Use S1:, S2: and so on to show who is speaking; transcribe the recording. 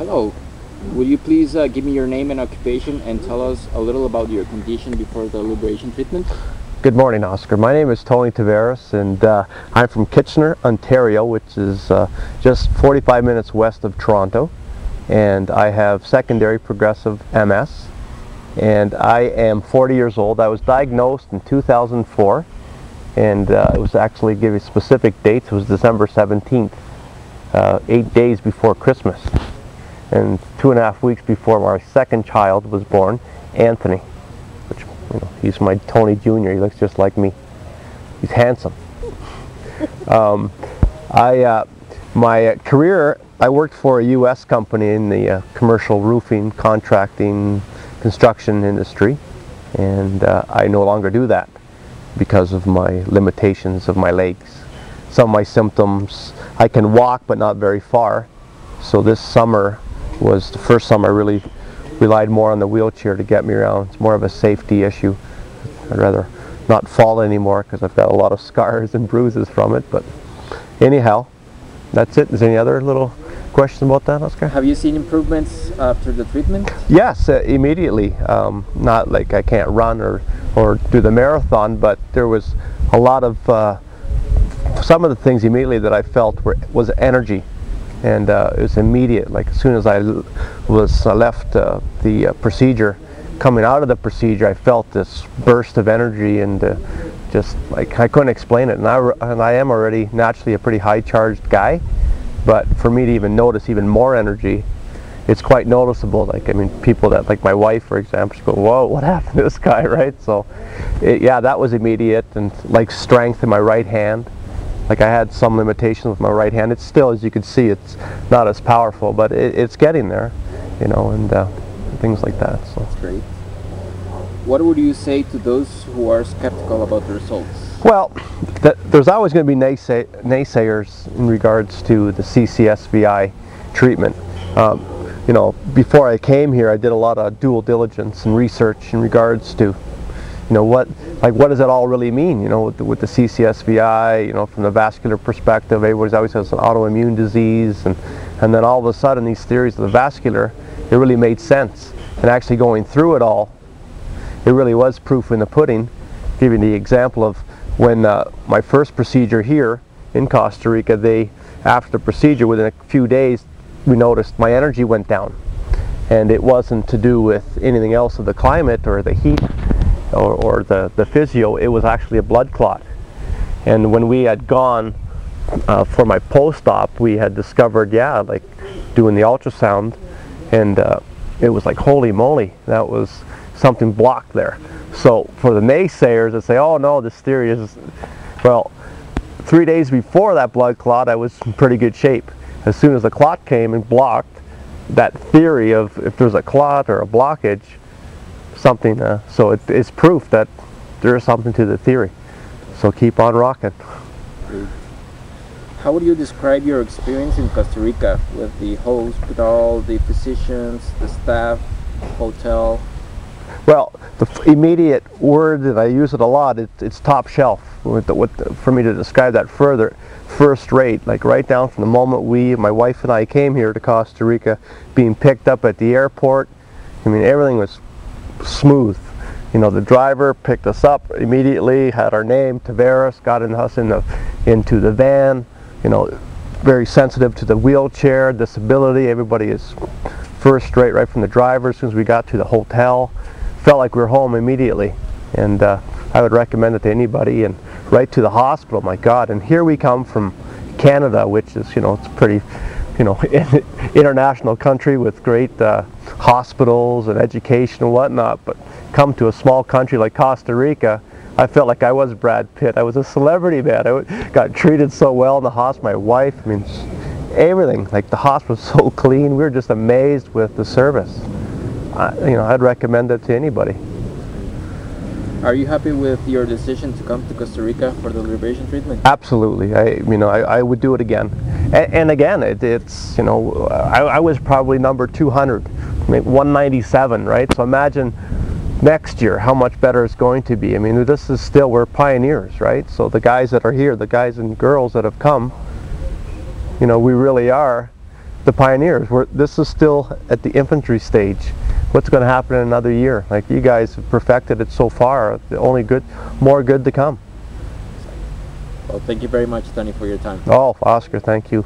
S1: Hello. Would you please give me your name and occupation and tell us a little about your condition before the liberation treatment?
S2: Good morning, Oscar. My name is Tony Tavares, and I'm from Kitchener, Ontario, which is just 45 minutes west of Toronto. And I have secondary progressive MS, and I am 40 years old. I was diagnosed in 2004, and it was actually, give you specific dates, it was December 17th, 8 days before Christmas. And 2.5 weeks before my second child was born, Anthony, which, you know, he's my Tony Jr. He looks just like me. He's handsome. My career, I worked for a U.S. company in the commercial roofing, contracting, construction industry, and I no longer do that because of my limitations of my legs. Some of my symptoms, I can walk but not very far, so this summer was the first summer I really relied more on the wheelchair to get me around. It's more of a safety issue. I'd rather not fall anymore because I've got a lot of scars and bruises from it. But anyhow, that's it. Is there any other little question about that, Oscar?
S1: Have you seen improvements after the treatment?
S2: Yes, immediately. Not like I can't run or do the marathon, but there was a lot of some of the things immediately that I felt was energy. And it was immediate. Like as soon as I left the procedure, coming out of the procedure, I felt this burst of energy, and just like I couldn't explain it. And I am already naturally a pretty high charged guy, but for me to even notice even more energy, it's quite noticeable. Like, I mean, people that, like my wife, for example, she go, "Whoa, what happened to this guy?" Right? So, yeah, that was immediate. And like strength in my right hand. Like I had some limitations with my right hand. It's still, as you can see, it's not as powerful, but it's getting there, you know, and things like that. So
S1: that's great. What would you say to those who are skeptical about the results?
S2: Well, there's always going to be naysayers in regards to the CCSVI treatment. You know, before I came here, I did a lot of due diligence and research in regards to, you know, what does it all really mean, you know, with the CCSVI, you know, from the vascular perspective. Everybody always has an autoimmune disease, and then all of a sudden these theories of the vascular, it really made sense. And actually going through it all, it really was proof in the pudding. Giving the example of when my first procedure here in Costa Rica, after the procedure, within a few days, we noticed my energy went down. And it wasn't to do with anything else of the climate or the heat, or the physio. It was actually a blood clot. And when we had gone for my post-op, we had discovered, yeah, like doing the ultrasound, and it was like, holy moly, that was something blocked there. So for the naysayers that say, oh no, this theory is, well, 3 days before that blood clot, I was in pretty good shape. As soon as the clot came and blocked, that theory of if there's a clot or a blockage, something, so it's proof that there is something to the theory. So keep on rocking.
S1: How would you describe your experience in Costa Rica with the hospital, the physicians, the staff, hotel?
S2: Well, the immediate word that I use it a lot, it's top shelf. For me to describe that further, first rate, like right down from the moment my wife and I came here to Costa Rica, being picked up at the airport. I mean, everything was smooth. You know, the driver picked us up immediately, had our name, Tavares, got us into the van. You know, very sensitive to the wheelchair, disability. Everybody is first rate right from the driver. As soon as we got to the hotel, felt like we were home immediately. And I would recommend it to anybody. And right to the hospital, my God. And here we come from Canada, which is, you know, it's pretty, you know, international country with great hospitals and education and whatnot, but come to a small country like Costa Rica, I felt like I was Brad Pitt. I was a celebrity, man. I got treated so well in the hospital. My wife, I mean, everything. Like the hospital was so clean. We were just amazed with the service. You know, I'd recommend it to anybody.
S1: Are you happy with your decision to come to Costa Rica for the liberation treatment?
S2: Absolutely. I would do it again. And again, it's, you know, I was probably number 200, maybe 197, right? So imagine next year how much better it's going to be. I mean, this is still, we're pioneers, right? So the guys that are here, the guys and girls that have come, you know, we really are the pioneers. This is still at the infantry stage. What's going to happen in another year? Like, you guys have perfected it so far. Only good, more good to come.
S1: Well, thank you very much, Tony, for your time.
S2: Oh, Oscar, thank you.